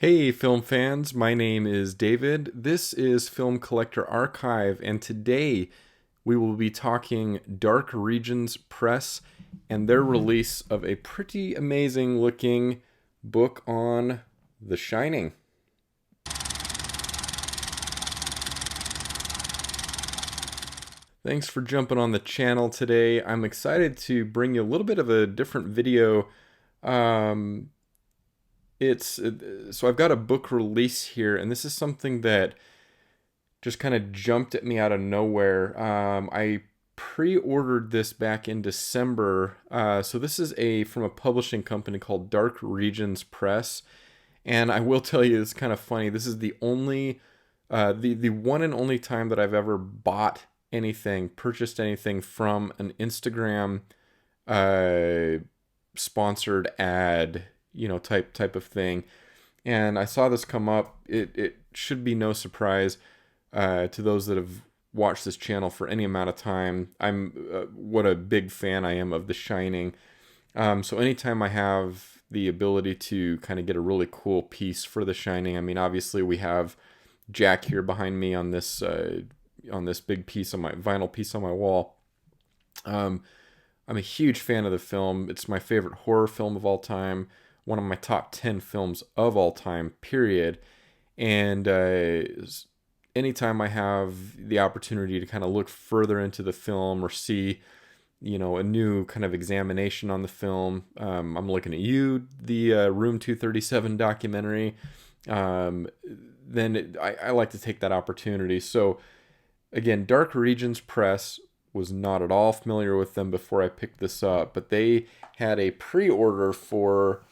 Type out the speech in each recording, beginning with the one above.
Hey, film fans, my name is David. This is Film Collector Archive, and today we will be talking Dark Regions Press and their release of a pretty amazing looking book on The Shining. Thanks for jumping on the channel today. I'm excited to bring you a little bit of a different video. Um, so I've got a book release here, and this is something that just kind of jumped at me out of nowhere. I pre-ordered this back in December. So this is from a publishing company called Dark Regions Press, and I will tell you, it's kind of funny. This is the only, the one and only time that I've ever bought anything, purchased anything from an Instagram sponsored ad, type of thing. And I saw this come up. It should be no surprise to those that have watched this channel for any amount of time. What a big fan I am of The Shining. So anytime I have the ability to kind of get a really cool piece for The Shining, I mean, obviously we have Jack here behind me on this big piece on my vinyl piece on my wall. I'm a huge fan of the film. It's my favorite horror film of all time. One of my top 10 films of all time, period. And anytime I have the opportunity to kind of look further into the film or see, a new kind of examination on the film, I'm looking at you, the Room 237 documentary, then I like to take that opportunity. So again, Dark Regions Press, was not at all familiar with them before I picked this up, but they had a pre-order for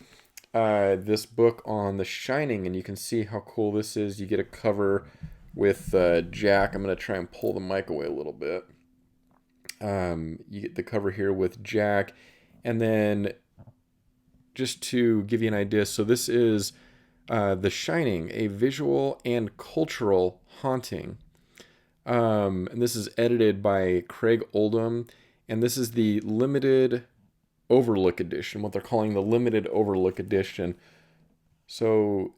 this book on The Shining, and you can see how cool this is. You get a cover with Jack. I'm going to try and pull the mic away a little bit. You get the cover here with Jack, and then just to give you an idea, so this is The Shining, a visual and cultural haunting. And this is edited by Craig Oldham, and this is the limited Overlook Edition, what they're calling the limited Overlook Edition. So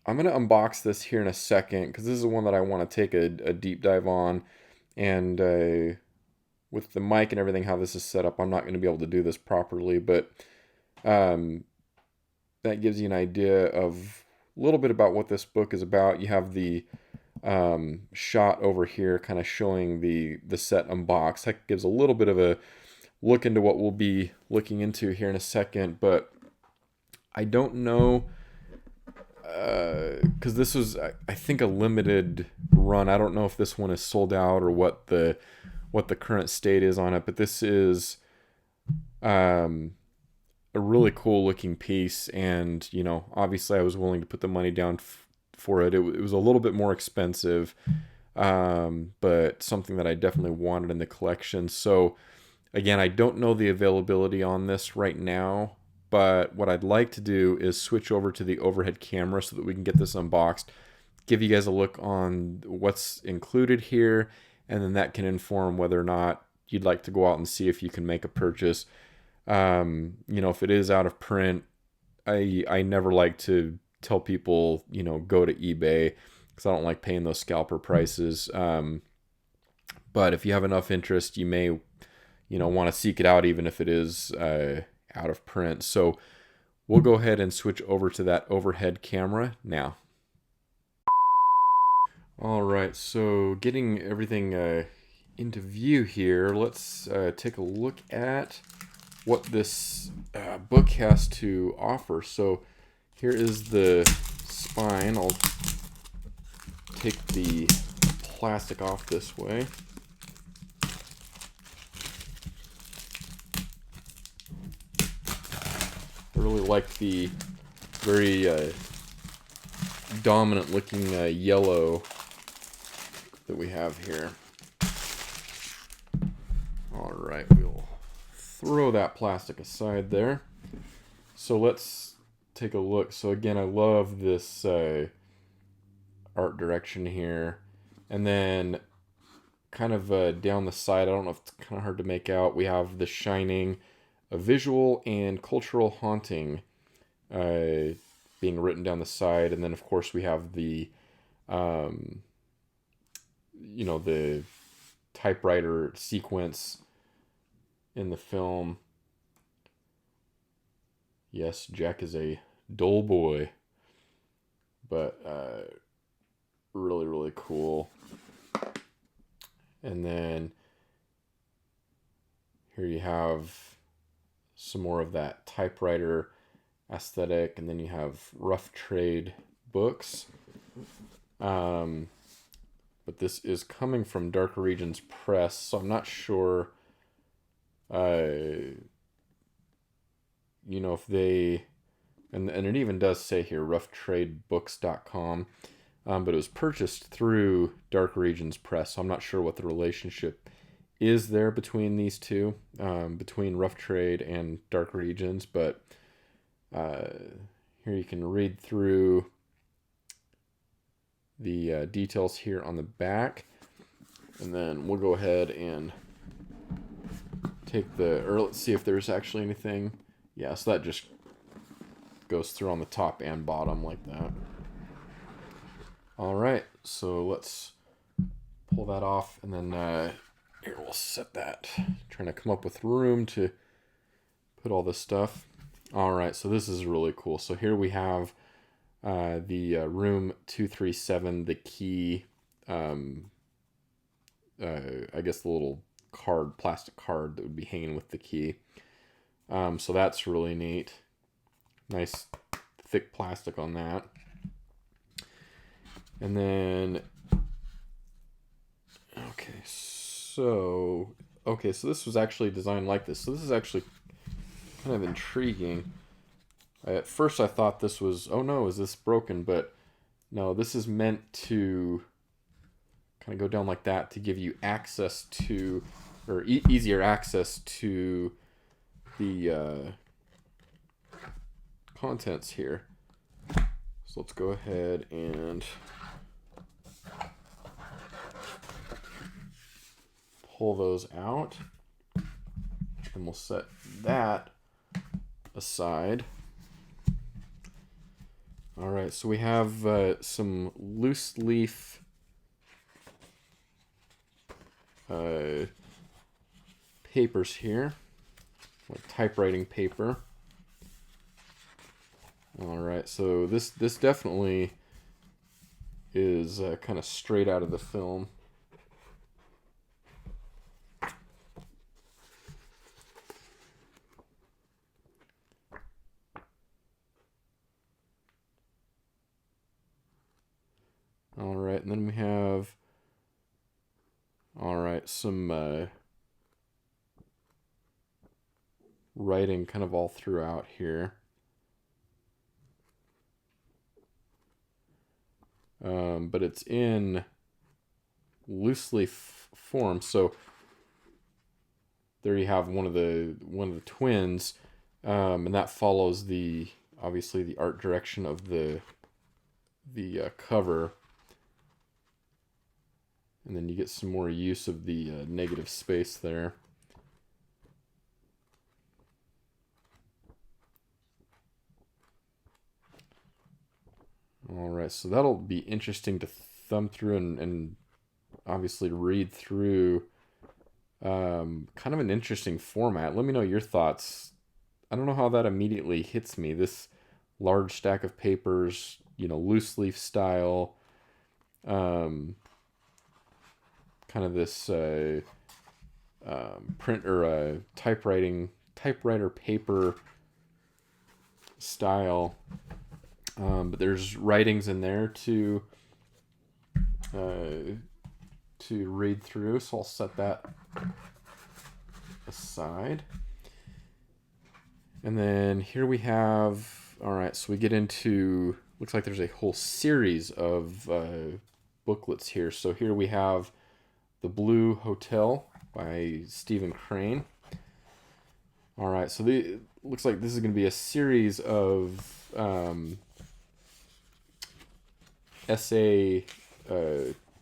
I'm going to unbox this here in a second, because this is one that I want to take a deep dive on, and with the mic and everything, how this is set up, I'm not going to be able to do this properly, but that gives you an idea of a little bit about what this book is about. You have the shot over here kind of showing the set unboxed. That gives a little bit of a look into what we'll be looking into here in a second, but I don't know, because this was, I think, a limited run. I don't know if this one is sold out or what the current state is on it, but this is a really cool looking piece, and obviously I was willing to put the money down for it. It was a little bit more expensive, but something that I definitely wanted in the collection. So again, I don't know the availability on this right now, but what I'd like to do is switch over to the overhead camera so that we can get this unboxed, give you guys a look on what's included here, and then that can inform whether or not you'd like to go out and see if you can make a purchase. If it is out of print, I never like to tell people, go to eBay, because I don't like paying those scalper prices. But if you have enough interest, you may, want to seek it out, even if it is out of print. So we'll go ahead and switch over to that overhead camera now. All right, so getting everything into view here, let's take a look at what this book has to offer. So here is the spine. I'll take the plastic off this way. I really like the very dominant looking yellow that we have here. All right, we'll throw that plastic aside there. So let's take a look. So again, I love this art direction here, and then kind of down the side, I don't know if it's kind of hard to make out, we have The Shining, a visual and cultural haunting. being written down the side. And then, of course, we have the, you know, the typewriter sequence in the film. Yes, Jack is a dull boy, but really, really cool. And then here you have some more of that typewriter aesthetic, and then you have rough trade books. But this is coming from Dark Regions Press, so I'm not sure, you know, if they, and it even does say here, roughtradebooks.com, but it was purchased through Dark Regions Press, so I'm not sure what the relationship is there between these two, between Rough Trade and Dark Regions, but here you can read through the details here on the back, and then we'll go ahead and take or let's see if there's actually anything. Yeah, so that just goes through on the top and bottom like that. All right, so let's pull that off, and then here we'll set that. Trying to come up with room to put all this stuff. All right, so this is really cool. So here we have the room 237, the key, I guess the little card, plastic card that would be hanging with the key. So that's really neat. Nice thick plastic on that. And then, so this was actually designed like this. So this is actually kind of intriguing. At first I thought this was, oh no, is this broken? But no, this is meant to kind of go down like that to give you access to, or easier access to the contents here. So let's go ahead and pull those out, and we'll set that aside. All right, so we have some loose leaf papers here, like typewriting paper. All right, so this definitely is kind of straight out of the film. All right, and then we have, all right, some writing kind of all throughout here. But it's in loose leaf form. So there you have one of the twins, and that follows obviously the art direction of the cover. And then you get some more use of the negative space there. All right, so that'll be interesting to thumb through and obviously read through. Kind of an interesting format. Let me know your thoughts. I don't know how that immediately hits me. This large stack of papers, you know, loose leaf style. Kind of this print or typewriter paper style. But there's writings in there to read through, so I'll set that aside. And then here we have, all right, so we get into, looks like there's a whole series of booklets here. So here we have The Blue Hotel by Stephen Crane. All right, so looks like this is going to be a series of essay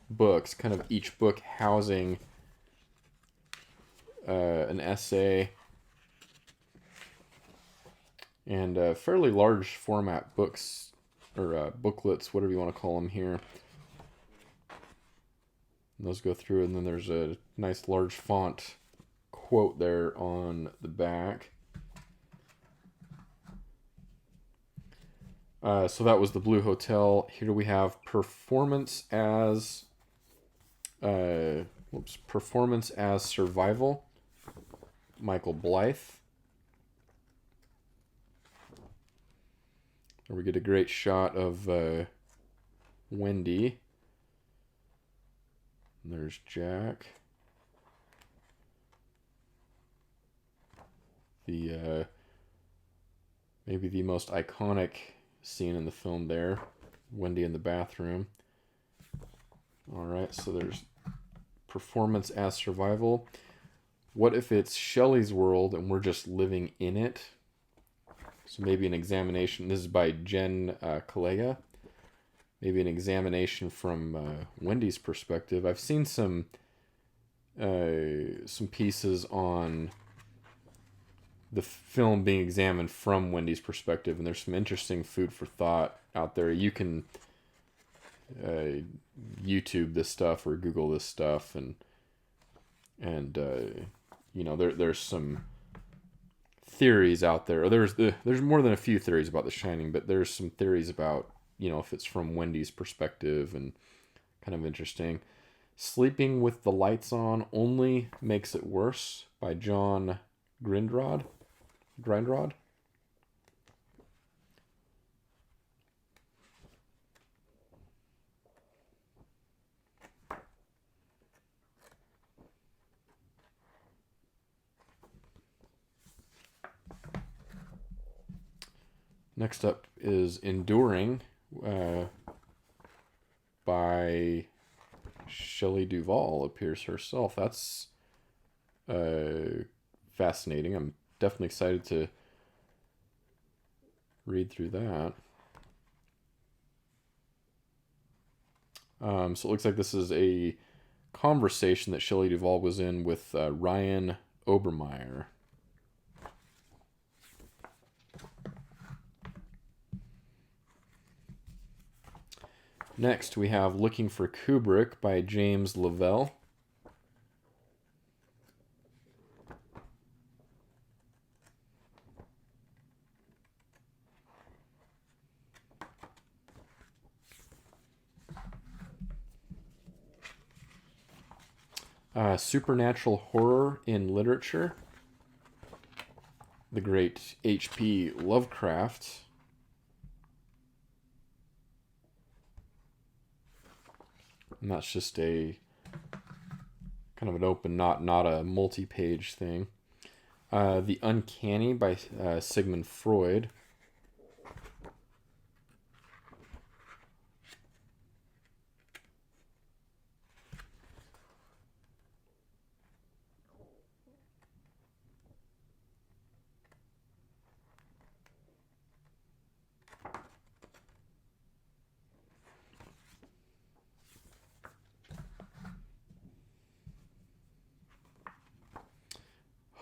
books, kind of each book housing an essay, and fairly large format books or booklets, whatever you want to call them here. And those go through, and then there's a nice large font quote there on the back. So that was the Blue Hotel. Here we have Performance as Survival, Michael Blythe. And we get a great shot of Wendy. And there's Jack. The maybe the most iconic scene in the film there, Wendy in the bathroom. All right, so there's Performance as Survival. What if it's Shelley's world and we're just living in it? So maybe an examination. This is by Jen Kalega. Maybe an examination from Wendy's perspective. I've seen some pieces on the film being examined from Wendy's perspective, and there's some interesting food for thought out there. You can YouTube this stuff or Google this stuff, and you know, there's some theories out there. Or there's more than a few theories about The Shining, but there's some theories about, you know, if it's from Wendy's perspective, and kind of interesting. Sleeping with the Lights On Only Makes It Worse by John Grindrod. Next up is Enduring by Shelley Duvall. Appears herself. That's fascinating. I'm definitely excited to read through that. So it looks like this is a conversation that Shelley Duvall was in with Ryan Obermeyer. Next, we have Looking for Kubrick by James Lavelle. Supernatural Horror in Literature, the great H.P. Lovecraft. And that's just a kind of an open, not a multi-page thing. The Uncanny by Sigmund Freud.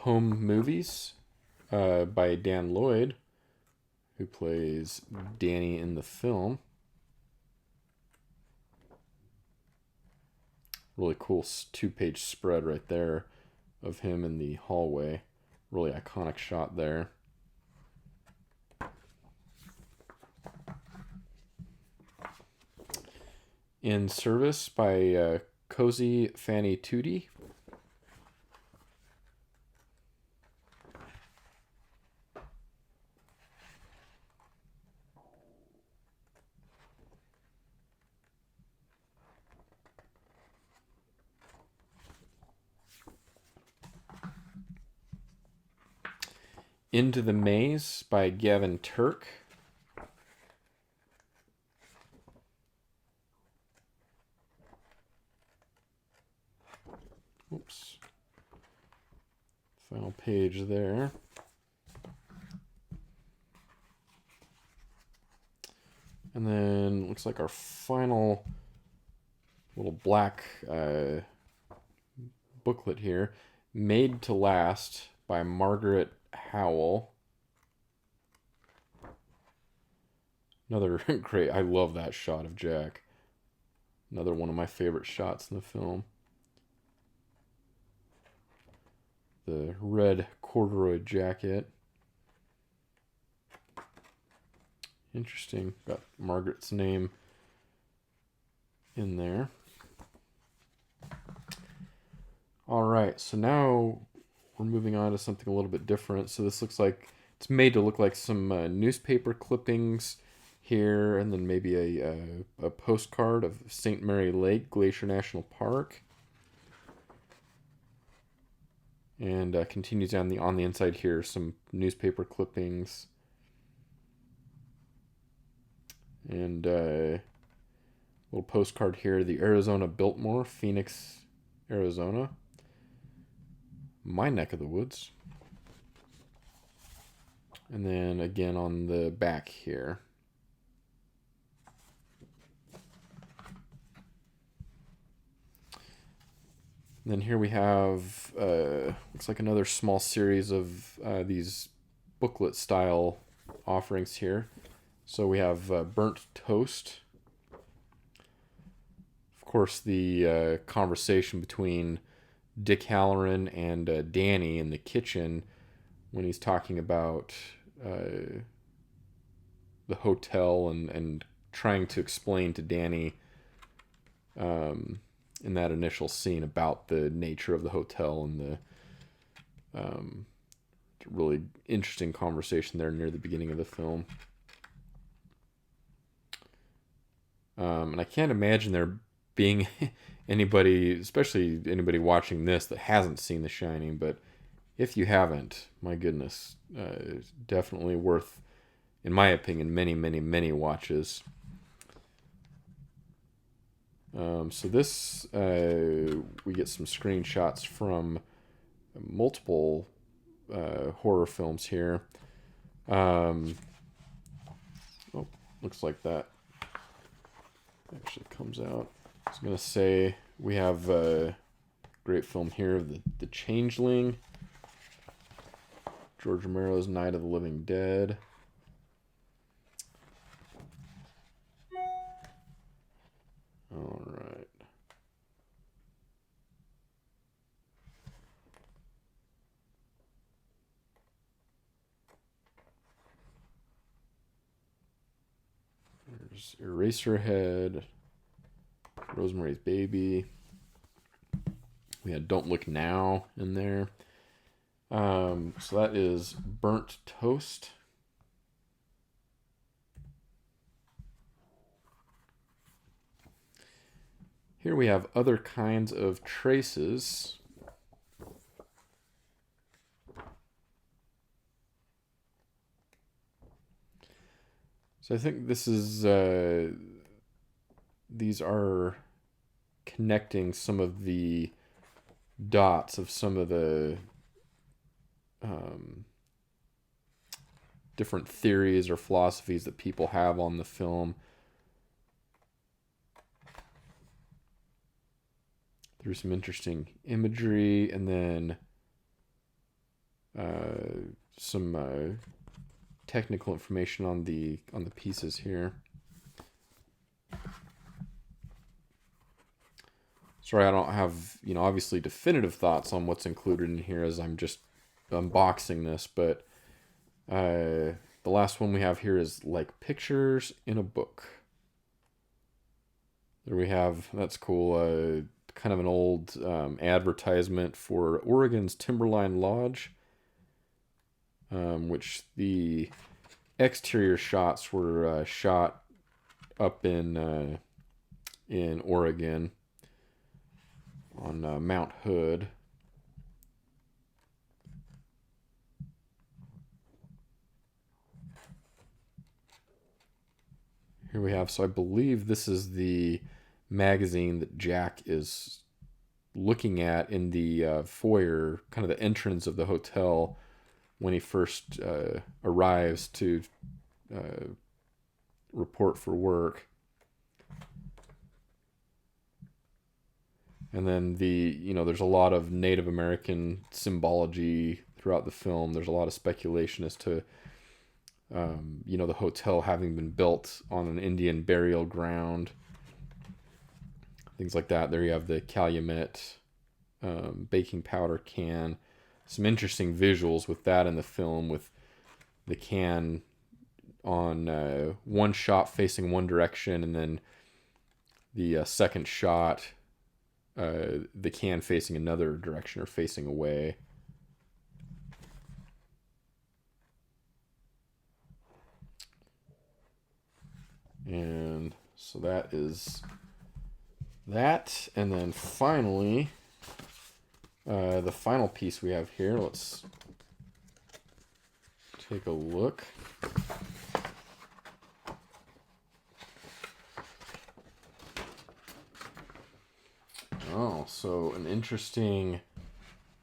Home Movies by Dan Lloyd, who plays Danny in the film. Really cool 2-page spread right there of him in the hallway. Really iconic shot there. In Service by Cozy Fanny Tootie. Into the Maze by Gavin Turk. Oops. Final page there. And then looks like our final little black booklet here. Made to Last by Margaret Howell. Another great, I love that shot of Jack. Another one of my favorite shots in the film. The red corduroy jacket. Interesting. Got Margaret's name in there. All right, so now we're moving on to something a little bit different. So this looks like it's made to look like some newspaper clippings here, and then maybe a postcard of St. Mary Lake Glacier National Park. And continues on the inside here, some newspaper clippings. And a little postcard here, the Arizona Biltmore, Phoenix, Arizona. My neck of the woods. And then again on the back here. And then here we have, looks like another small series of these booklet style offerings here. So we have burnt toast. Of course, the conversation between Dick Halloran and Danny in the kitchen when he's talking about the hotel and trying to explain to Danny in that initial scene about the nature of the hotel and the really interesting conversation there near the beginning of the film. And I can't imagine there being anybody, especially anybody watching this, that hasn't seen The Shining. But if you haven't, my goodness, it's definitely worth, in my opinion, many, many, many watches. So this, we get some screenshots from multiple horror films here. Oh, looks like that actually comes out. I was going to say we have a great film here of the Changeling. George Romero's Night of the Living Dead. All right. There's Eraserhead, Rosemary's Baby. We had Don't Look Now in there. So that is Burnt Toast. Here we have Other Kinds of Traces. So I think this is, these are connecting some of the dots of some of the different theories or philosophies that people have on the film. Through some interesting imagery, and then some technical information on the pieces here. Sorry, I don't have, obviously definitive thoughts on what's included in here as I'm just unboxing this, but the last one we have here is Like Pictures in a Book. There we have, that's cool, kind of an old advertisement for Oregon's Timberline Lodge, which the exterior shots were shot up in Oregon on Mount Hood. Here we have, so I believe this is the magazine that Jack is looking at in the foyer, kind of the entrance of the hotel when he first arrives to report for work. And then there's a lot of Native American symbology throughout the film. There's a lot of speculation as to you know, the hotel having been built on an Indian burial ground, things like that. There you have the Calumet baking powder can. Some interesting visuals with that in the film, with the can on one shot facing one direction, and then the second shot, the can facing another direction or facing away. And so that is that. And then finally, the final piece we have here, let's take a look. Oh, so an interesting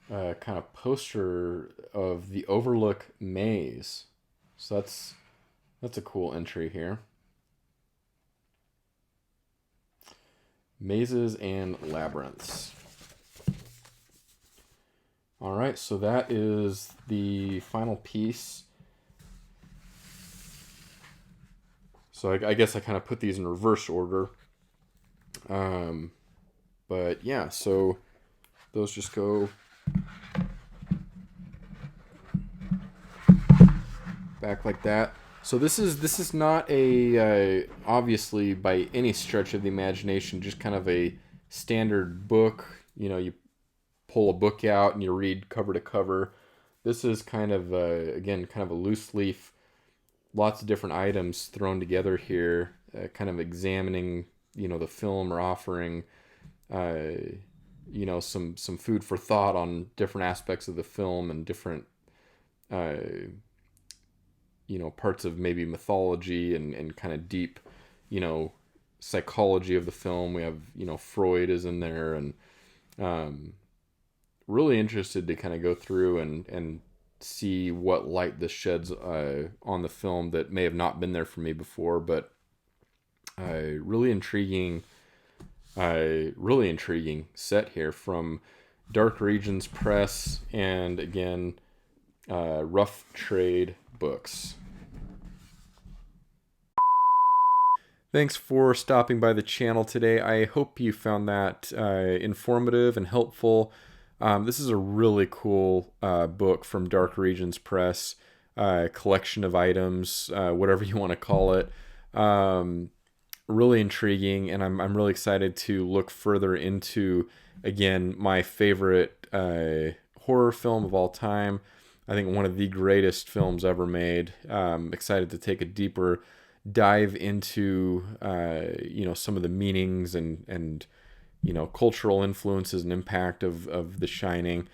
kind of poster of the Overlook maze. So that's a cool entry here. Mazes and labyrinths. All right, so that is the final piece. So I guess I kind of put these in reverse order. But yeah, so those just go back like that. So this is not a obviously by any stretch of the imagination just kind of a standard book. You know, you pull a book out and you read cover to cover. This is kind of again kind of a loose leaf, lots of different items thrown together here, kind of examining, you know, the film, or offering you know, some food for thought on different aspects of the film and different you know, parts of maybe mythology and kind of deep, you know, psychology of the film. We have, you know, Freud is in there, and really interested to kind of go through and see what light this sheds on the film that may have not been there for me before. But really intriguing set here from Dark Regions Press, and again, Rough Trade Books. Thanks for stopping by the channel today. I hope you found that informative and helpful. This is a really cool book from Dark Regions Press, collection of items, whatever you want to call it. Really intriguing, and I'm really excited to look further into, again, my favorite horror film of all time. I think one of the greatest films ever made. Excited to take a deeper dive into you know, some of the meanings and you know, cultural influences and impact of The Shining.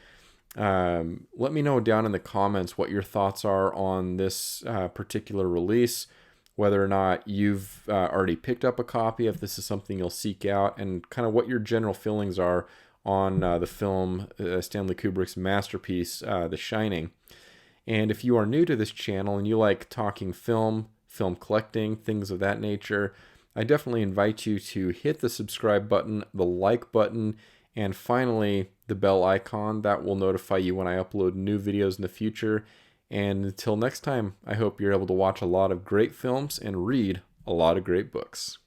Let me know down in the comments what your thoughts are on this particular release, whether or not you've already picked up a copy, if this is something you'll seek out, and kind of what your general feelings are on the film, Stanley Kubrick's masterpiece, The Shining. And if you are new to this channel and you like talking film collecting, things of that nature, I definitely invite you to hit the subscribe button, the like button, and finally the bell icon. That will notify you when I upload new videos in the future. And until next time, I hope you're able to watch a lot of great films and read a lot of great books.